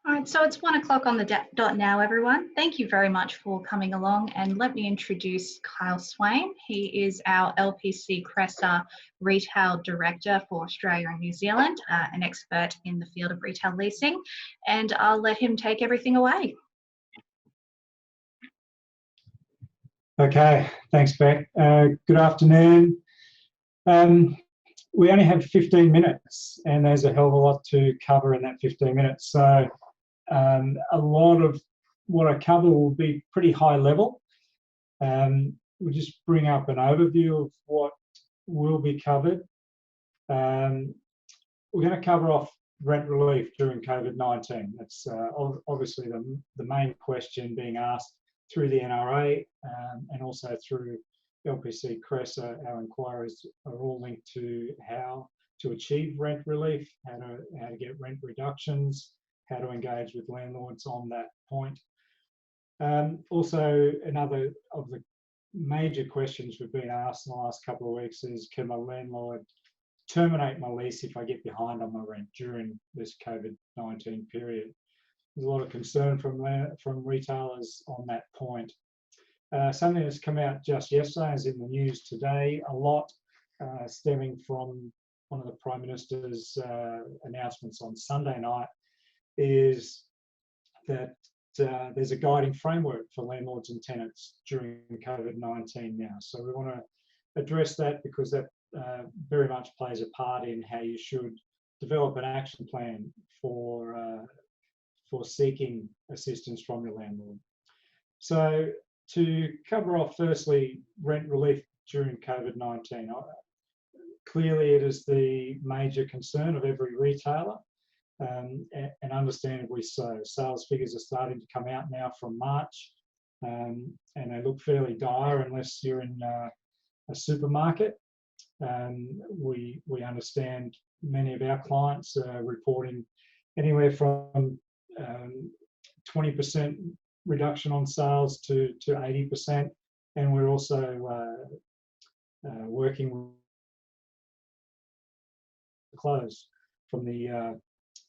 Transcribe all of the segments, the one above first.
All right, so it's 1 o'clock on the dot now, everyone. Thank you very much for coming along, and let me introduce Kyle Swain. He is our Lpc Cresa Retail Director for Australia and New Zealand, an expert in the field of retail leasing, and I'll let him take everything away. Okay, thanks, Beck. Good afternoon. We only have 15 minutes, and there's a hell of a lot to cover in that 15 minutes. So a lot of what I cover will be pretty high level. We'll just bring up an overview of what will be covered. We're going to cover off rent relief during COVID-19. That's obviously the main question being asked through the NRA and also through Lpc Cresa. Our inquiries are all linked to how to achieve rent relief, how to get rent reductions, how to engage with landlords on that point. Also, another of the major questions we've been asked in the last couple of weeks is, can my landlord terminate my lease if I get behind on my rent during this COVID-19 period? There's a lot of concern from retailers on that point. Something that's come out just yesterday is in the news today a lot, stemming from one of the Prime Minister's announcements on Sunday night, is that there's a guiding framework for landlords and tenants during COVID-19 now. So we want to address that because that very much plays a part in how you should develop an action plan for seeking assistance from your landlord. So to cover off firstly rent relief during COVID-19, clearly it is the major concern of every retailer. And understandably so. Sales figures are starting to come out now from March, and they look fairly dire unless you're in a supermarket. We understand many of our clients are reporting anywhere from 20% reduction on sales to 80%, and we're also working with close from the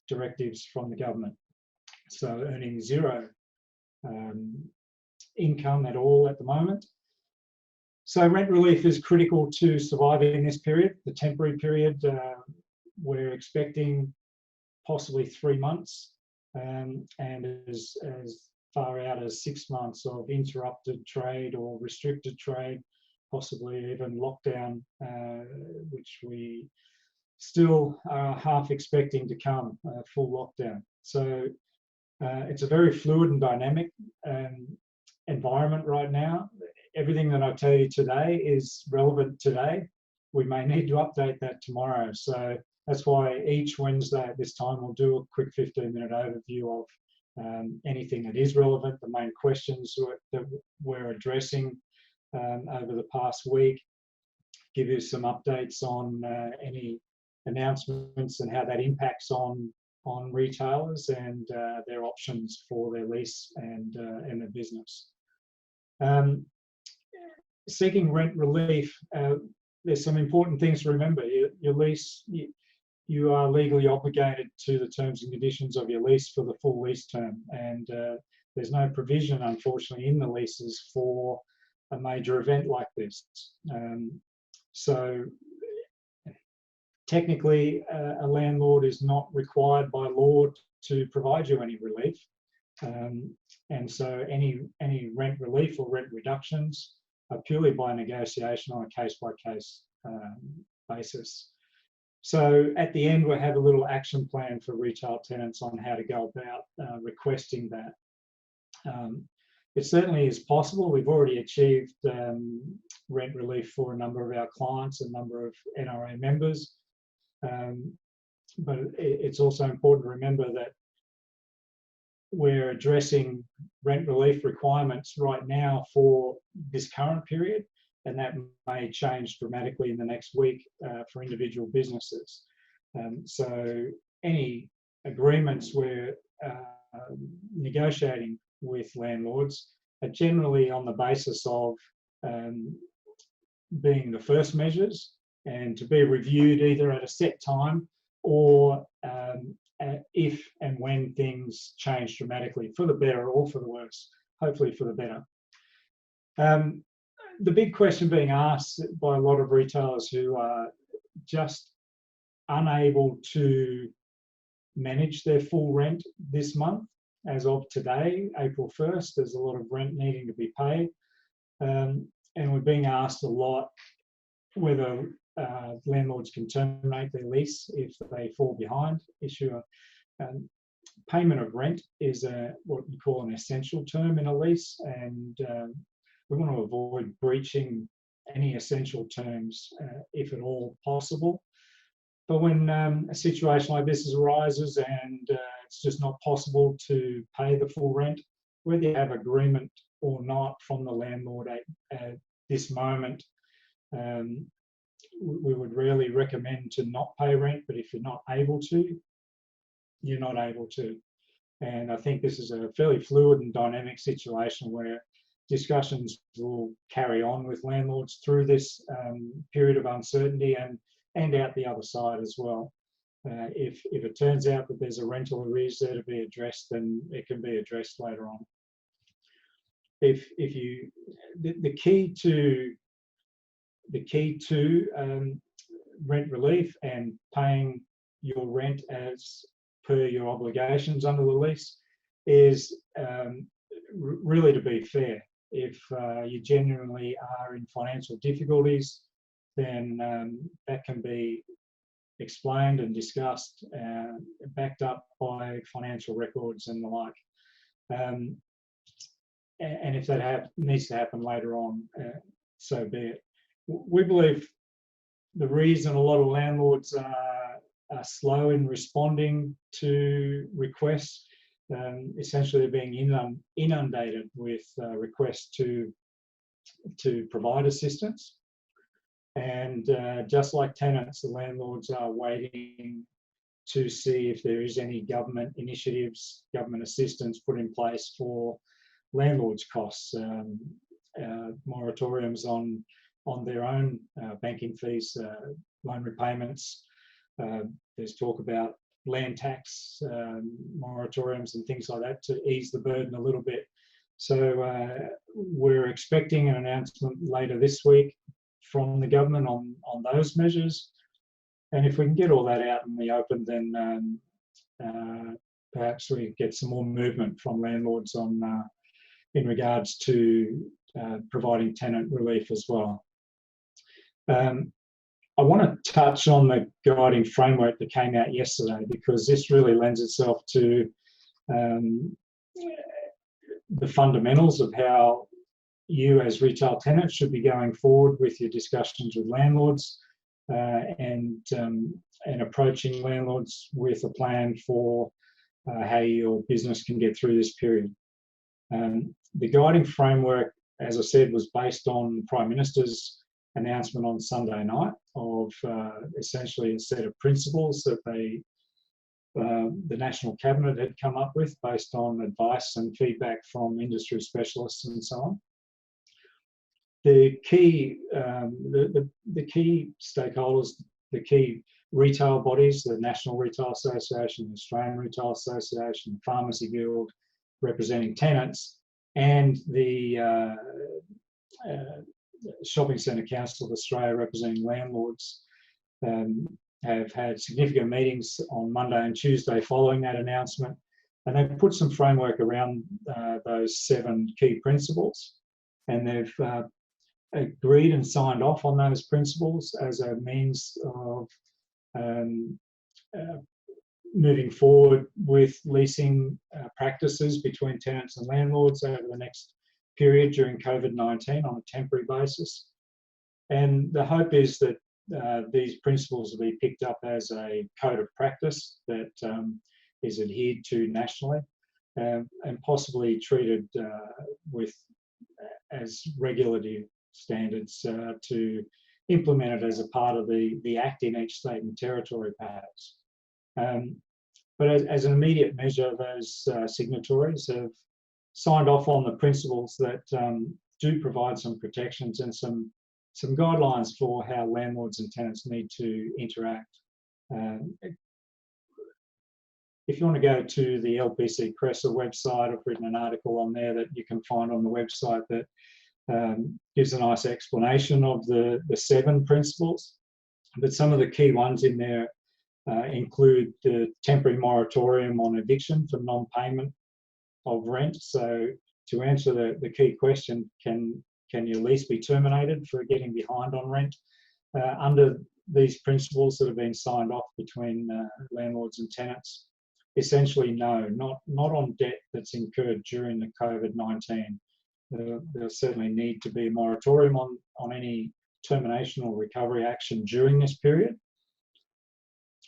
directives from the government, so earning zero income at all at the moment. So rent relief is critical to surviving this period, the temporary period. We're expecting possibly 3 months, and as far out as 6 months of interrupted trade or restricted trade, possibly even lockdown, which we still are half expecting to come, full lockdown. So it's a very fluid and dynamic environment right now. Everything that I tell you today is relevant today. We may need to update that tomorrow. So that's why each Wednesday at this time we'll do a quick 15-minute overview of anything that is relevant, the main questions that we're addressing over the past week, give you some updates on any announcements and how that impacts on retailers and their options for their lease and their business. Seeking rent relief, there's some important things to remember. Your lease, you are legally obligated to the terms and conditions of your lease for the full lease term, and there's no provision, unfortunately, in the leases for a major event like this. So technically, a landlord is not required by law to provide you any relief, and so any rent relief or rent reductions are purely by negotiation on a case-by-case basis. So at the end, we have a little action plan for retail tenants on how to go about requesting that. It certainly is possible. We've already achieved rent relief for a number of our clients, a number of NRA members. But it's also important to remember that we're addressing rent relief requirements right now for this current period, and that may change dramatically in the next week for individual businesses. So any agreements we're negotiating with landlords are generally on the basis of being the first measures and to be reviewed either at a set time or if and when things change dramatically, for the better or for the worse, hopefully for the better. The big question being asked by a lot of retailers who are just unable to manage their full rent this month, as of today, April 1st, there's a lot of rent needing to be paid. And we're being asked a lot whether landlords can terminate their lease if they fall behind. Payment of rent is what you call an essential term in a lease, and we want to avoid breaching any essential terms if at all possible. But when a situation like this arises and it's just not possible to pay the full rent, whether you have agreement or not from the landlord at this moment, we would really recommend to not pay rent, but if you're not able to, you're not able to. And I think this is a fairly fluid and dynamic situation where discussions will carry on with landlords through this period of uncertainty and out the other side as well. If it turns out that there's a rental arrears there to be addressed, then it can be addressed later on. The key to rent relief and paying your rent as per your obligations under the lease is really to be fair. If you genuinely are in financial difficulties, then that can be explained and discussed, backed up by financial records and the like. And if that needs to happen later on, so be it. We believe the reason a lot of landlords are slow in responding to requests, essentially being inundated with requests to provide assistance. And just like tenants, the landlords are waiting to see if there is any government initiatives, government assistance put in place for landlords' costs, moratoriums on their own banking fees, loan repayments. There's talk about land tax moratoriums and things like that to ease the burden a little bit. So we're expecting an announcement later this week from the government on those measures. And if we can get all that out in the open, then perhaps we get some more movement from landlords on in regards to providing tenant relief as well. I want to touch on the guiding framework that came out yesterday, because this really lends itself to the fundamentals of how you as retail tenants should be going forward with your discussions with landlords and approaching landlords with a plan for how your business can get through this period. The guiding framework, as I said, was based on Prime Minister's announcement on Sunday night of essentially a set of principles that the National Cabinet had come up with based on advice and feedback from industry specialists and so on. The key stakeholders, the key retail bodies, the National Retail Association, the Australian Retail Association, the Pharmacy Guild representing tenants, and the Shopping Centre Council of Australia representing landlords, have had significant meetings on Monday and Tuesday following that announcement, and they've put some framework around those 7 key principles, and they've agreed and signed off on those principles as a means of moving forward with leasing practices between tenants and landlords over the next period during COVID-19 on a temporary basis. And the hope is that these principles will be picked up as a code of practice that is adhered to nationally and possibly treated as regulatory standards to implement it as a part of the Act in each state and territory, perhaps. But as an immediate measure, those signatories have signed off on the principles that do provide some protections and some guidelines for how landlords and tenants need to interact. if you want to go to the Lpc Cresa website, I've written an article on there that you can find on the website that gives a nice explanation of the 7 principles. But some of the key ones in there include the temporary moratorium on eviction for non-payment of rent. So to answer the key question, can your lease be terminated for getting behind on rent? Under these principles that have been signed off between landlords and tenants, essentially no, not on debt that's incurred during the COVID-19. There'll certainly need to be a moratorium on any termination or recovery action during this period,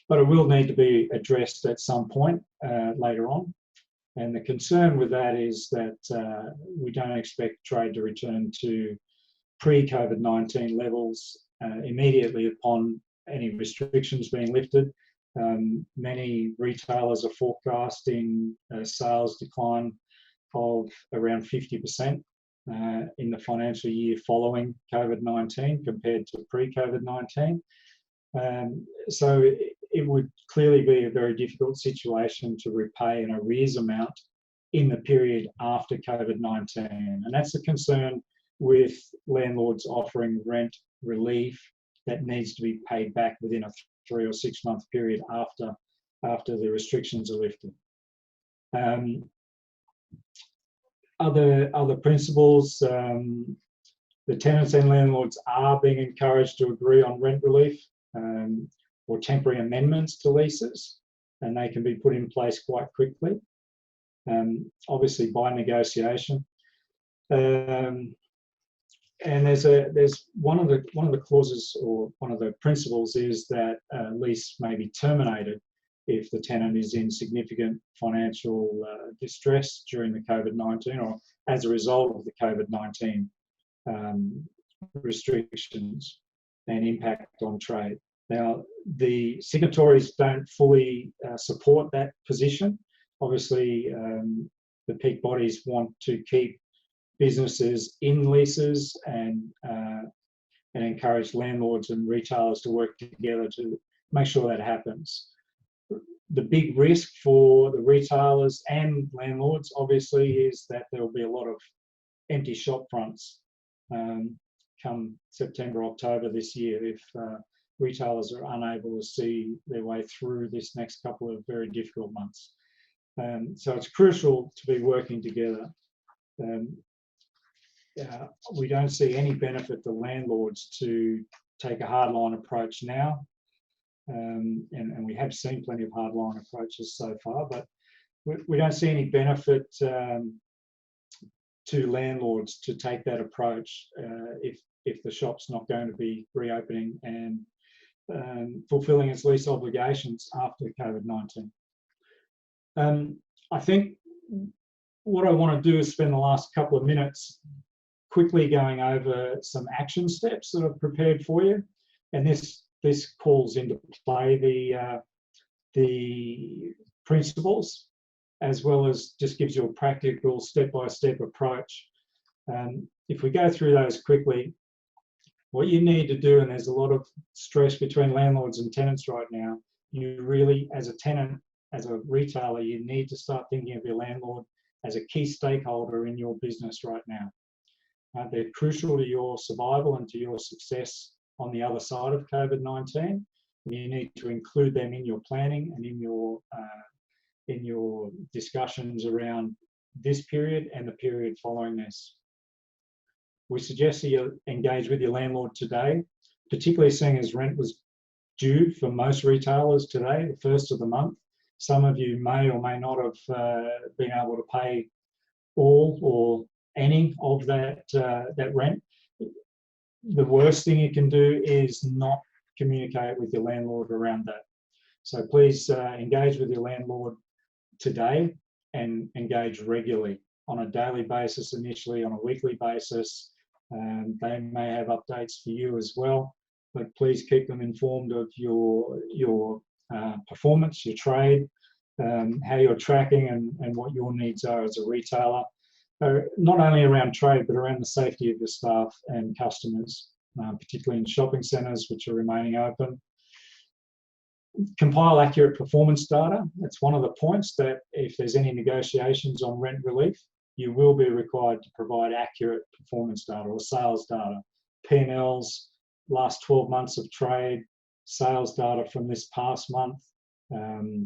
but it will need to be addressed at some point later on. And the concern with that is that we don't expect trade to return to pre-COVID-19 levels immediately upon any restrictions being lifted. Many retailers are forecasting a sales decline of around 50% in the financial year following COVID-19 compared to pre-COVID-19. So it would clearly be a very difficult situation to repay an arrears amount in the period after COVID-19. And that's a concern with landlords offering rent relief that needs to be paid back within a 3 or 6 month period after the restrictions are lifted. Other principles, the tenants and landlords are being encouraged to agree on rent relief or temporary amendments to leases, and they can be put in place quite quickly, obviously by negotiation. And there's one of the clauses, or one of the principles, is that a lease may be terminated if the tenant is in significant financial distress during the COVID-19 or as a result of the COVID-19 restrictions and impact on trade. Now, the signatories don't fully support that position. Obviously, the peak bodies want to keep businesses in leases and encourage landlords and retailers to work together to make sure that happens. The big risk for the retailers and landlords, obviously, is that there will be a lot of empty shop fronts come September, October this year if retailers are unable to see their way through this next couple of very difficult months. So it's crucial to be working together. We don't see any benefit to landlords to take a hardline approach now. And we have seen plenty of hardline approaches so far, but we don't see any benefit to landlords to take that approach if the shop's not going to be reopening and fulfilling its lease obligations after COVID-19. I think what I want to do is spend the last couple of minutes quickly going over some action steps that I've prepared for you, and this calls into play the principles, as well as just gives you a practical step-by-step approach. If we go through those quickly, what you need to do, and there's a lot of stress between landlords and tenants right now, you really, as a tenant, as a retailer, you need to start thinking of your landlord as a key stakeholder in your business right now. They're crucial to your survival and to your success on the other side of COVID-19. And you need to include them in your planning and in your discussions around this period and the period following this. We suggest that you engage with your landlord today, particularly seeing as rent was due for most retailers today, the first of the month. Some of you may or may not have been able to pay all or any of that rent. The worst thing you can do is not communicate with your landlord around that. So please engage with your landlord today and engage regularly on a daily basis, initially on a weekly basis. They may have updates for you as well, but please keep them informed of your performance, your trade, how you're tracking and what your needs are as a retailer. Not only around trade, but around the safety of your staff and customers, particularly in shopping centres which are remaining open. compile accurate performance data. That's one of the points, that if there's any negotiations on rent relief, you will be required to provide accurate performance data or sales data, P&Ls, last 12 months of trade, sales data from this past month,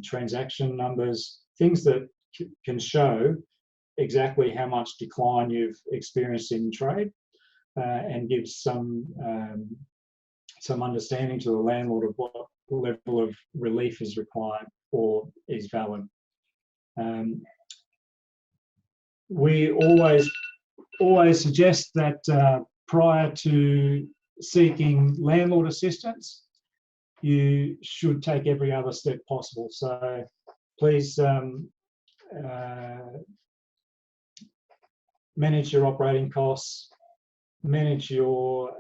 transaction numbers, things that can show exactly how much decline you've experienced in trade, and give some understanding to the landlord of what level of relief is required or is valid. We always suggest that prior to seeking landlord assistance, you should take every other step possible. So please manage your operating costs, manage your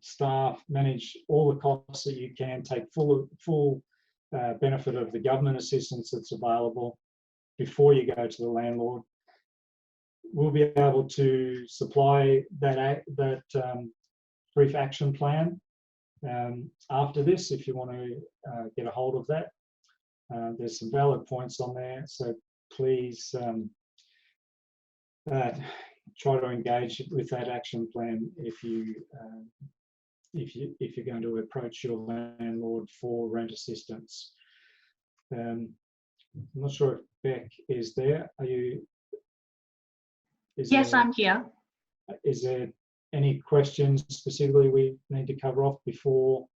staff, manage all the costs that you can, take full benefit of the government assistance that's available before you go to the landlord. We'll be able to supply that brief action plan after this, if you want to get a hold of that. There's some valid points on there, so please try to engage with that action plan if you're going to approach your landlord for rent assistance. I'm not sure if Beck is there. Are you? Yes, I'm here. Is there any questions specifically we need to cover off before?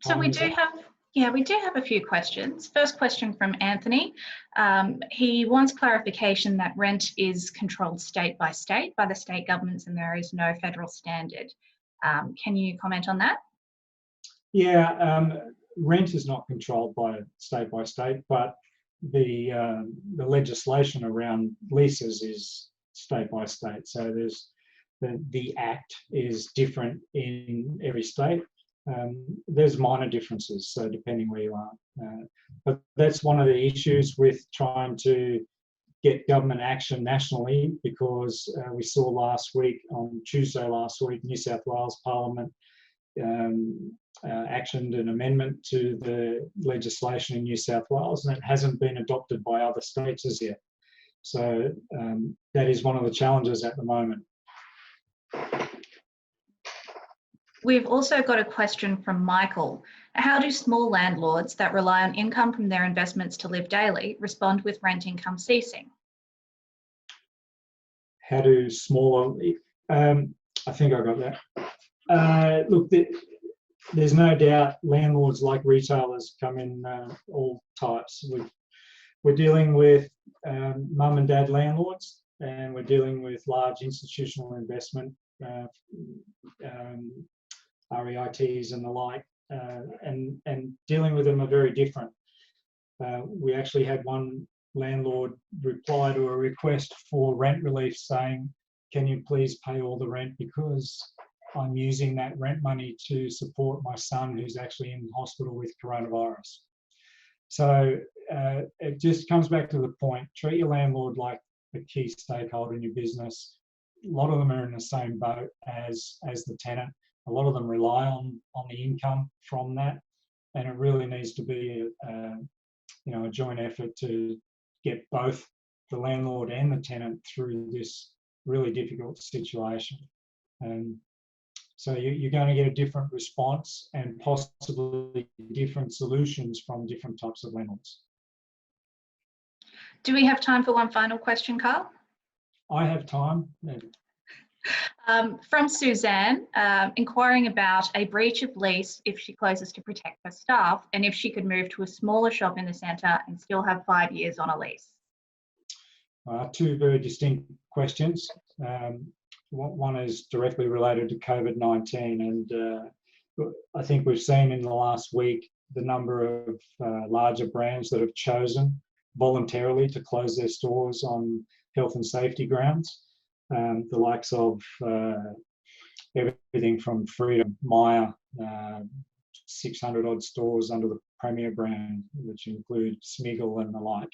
So we do have a few questions. First question from Anthony. He wants clarification that rent is controlled state by state by the state governments, and there is no federal standard. Can you comment on that? Yeah, rent is not controlled by state, but the legislation around leases is state by state. So there's the Act is different in every state. There's minor differences, so depending where you are. But that's one of the issues with trying to get government action nationally, because we saw last week, on Tuesday last week, New South Wales Parliament actioned an amendment to the legislation in New South Wales, and it hasn't been adopted by other states as yet. So that is one of the challenges at the moment. We've also got a question from Michael. How do small landlords that rely on income from their investments to live daily respond with rent income ceasing? How do smaller, I think I got that. Look, there's no doubt landlords, like retailers, come in all types. We're dealing with mum and dad landlords, and we're dealing with large institutional investment, REITs and the like, and dealing with them are very different. We actually had one landlord reply to a request for rent relief saying, can you please pay all the rent, because I'm using that rent money to support my son who's actually in hospital with coronavirus. So it just comes back to the point, treat your landlord like a key stakeholder in your business. A lot of them are in the same boat as the tenant. A lot of them rely on the income from that, and it really needs to be a joint effort to get both the landlord and the tenant through this really difficult situation. So you're going to get a different response and possibly different solutions from different types of landlords. Do we have time for one final question, Carl? I have time. From Suzanne, inquiring about a breach of lease if she closes to protect her staff, and if she could move to a smaller shop in the centre and still have 5 years on a lease. Two very distinct questions. One is directly related to COVID-19, and I think we've seen in the last week the number of larger brands that have chosen voluntarily to close their stores on health and safety grounds. The likes of everything from Freedom, Myer, 600 odd stores under the Premier brand, which include Smiggle and the like.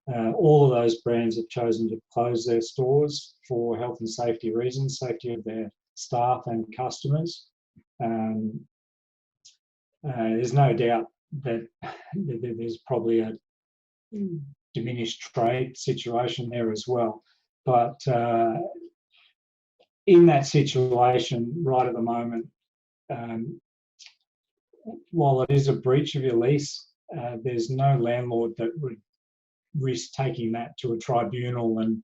All of those brands have chosen to close their stores for health and safety reasons, safety of their staff and customers. There's no doubt that there's probably a diminished trade situation there as well. But in that situation, right at the moment, while it is a breach of your lease, there's no landlord that would risk taking that to a tribunal and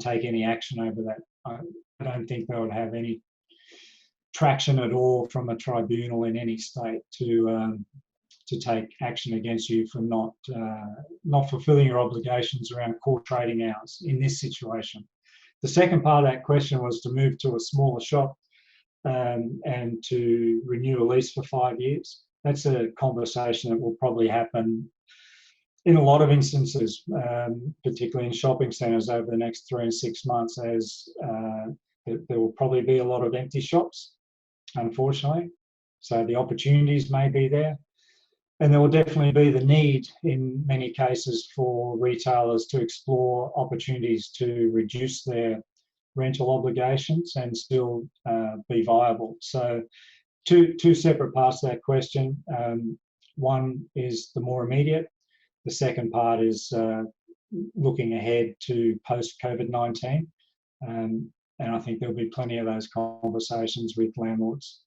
take any action over that. I don't think they would have any traction at all from a tribunal in any state to take action against you for not fulfilling your obligations around core trading hours in this situation. The second part of that question was to move to a smaller shop and to renew a lease for 5 years. That's a conversation that will probably happen in a lot of instances, particularly in shopping centres over the next 3 and 6 months, as there will probably be a lot of empty shops, unfortunately. So the opportunities may be there. And there will definitely be the need in many cases for retailers to explore opportunities to reduce their rental obligations and still be viable. So two separate parts to that question. One is the more immediate. The second part is looking ahead to post-COVID-19. And I think there'll be plenty of those conversations with landlords.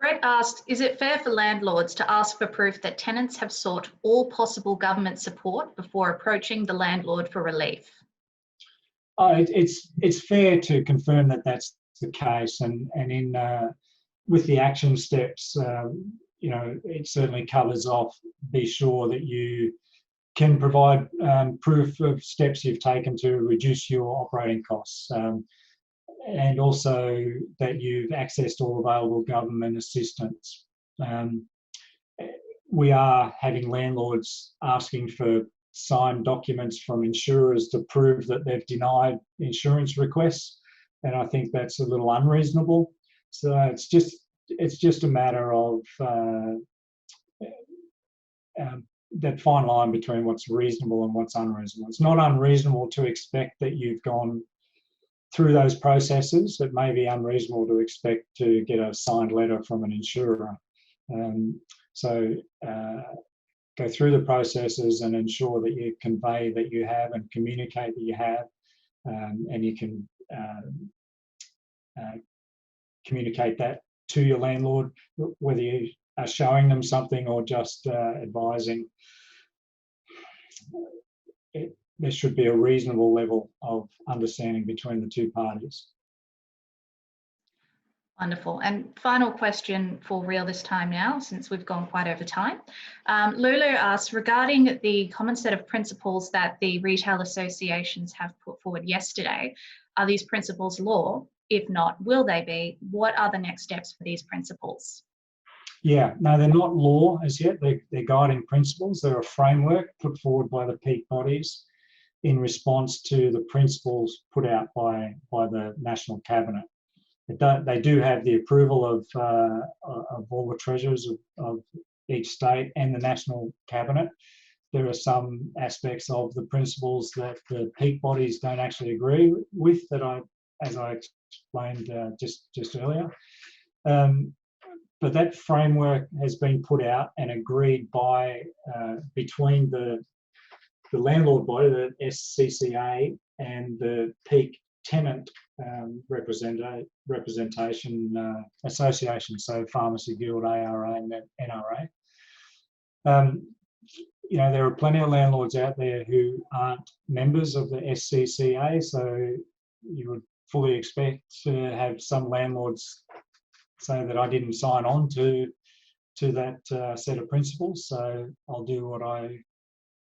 Brett asks, is it fair for landlords to ask for proof that tenants have sought all possible government support before approaching the landlord for relief? It's fair to confirm that that's the case, and in with the action steps, it certainly covers off. Be sure that you can provide proof of steps you've taken to reduce your operating costs. And also that you've accessed all available government assistance. We are having landlords asking for signed documents from insurers to prove that they've denied insurance requests, and I think that's a little unreasonable. So it's just a matter of that fine line between what's reasonable and what's unreasonable. It's not unreasonable to expect that you've gone through those processes. It may be unreasonable to expect to get a signed letter from an insurer. So go through the processes and ensure that you convey that you have and communicate that you have, and you can communicate that to your landlord, whether you are showing them something or just advising. There should be a reasonable level of understanding between the two parties. Wonderful. And final question for real this time now, since we've gone quite over time. Lulu asks, regarding the common set of principles that the retail associations have put forward yesterday, are these principles law? If not, will they be? What are the next steps for these principles? Yeah, no, they're not law as yet. They're guiding principles. They're a framework put forward by the peak bodies in response to the principles put out by the National Cabinet. They do have the approval of all the treasurers of each state and the National Cabinet. There are some aspects of the principles that the peak bodies don't actually agree with, as I explained just earlier. But that framework has been put out and agreed by between the landlord body, the SCCA, and the peak tenant representation association, so Pharmacy Guild, ARA, and NRA. There are plenty of landlords out there who aren't members of the SCCA, so you would fully expect to have some landlords say that I didn't sign on to that set of principles, so I'll do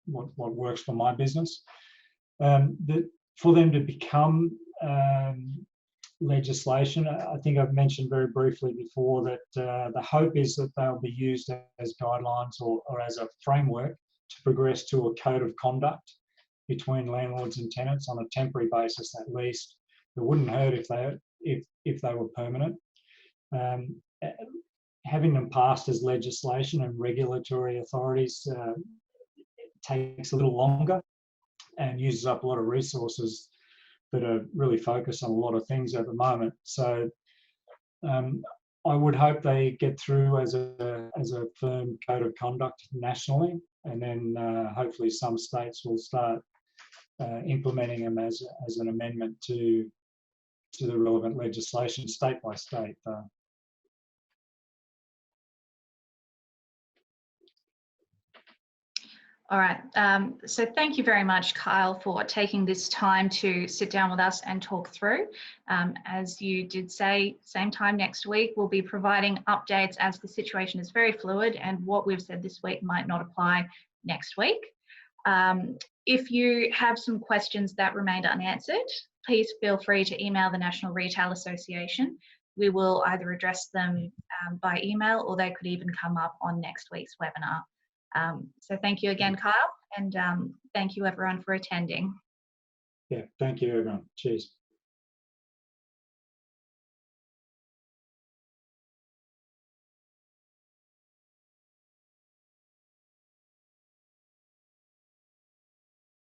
what works for my business. For them to become legislation, I think I've mentioned very briefly before that the hope is that they'll be used as guidelines or as a framework to progress to a code of conduct between landlords and tenants on a temporary basis at least. It wouldn't hurt if they were permanent. Having them passed as legislation and regulatory authorities takes a little longer and uses up a lot of resources that are really focused on a lot of things at the moment. So I would hope they get through as a firm code of conduct nationally, and then hopefully some states will start implementing them as an amendment to the relevant legislation, state by state. All right, so thank you very much, Kyle, for taking this time to sit down with us and talk through. As you did say, same time next week, we'll be providing updates as the situation is very fluid and what we've said this week might not apply next week. If you have some questions that remained unanswered, please feel free to email the National Retail Association. We will either address them by email, or they could even come up on next week's webinar. So thank you again, Kyle, and thank you everyone for attending. Yeah, thank you everyone. Cheers.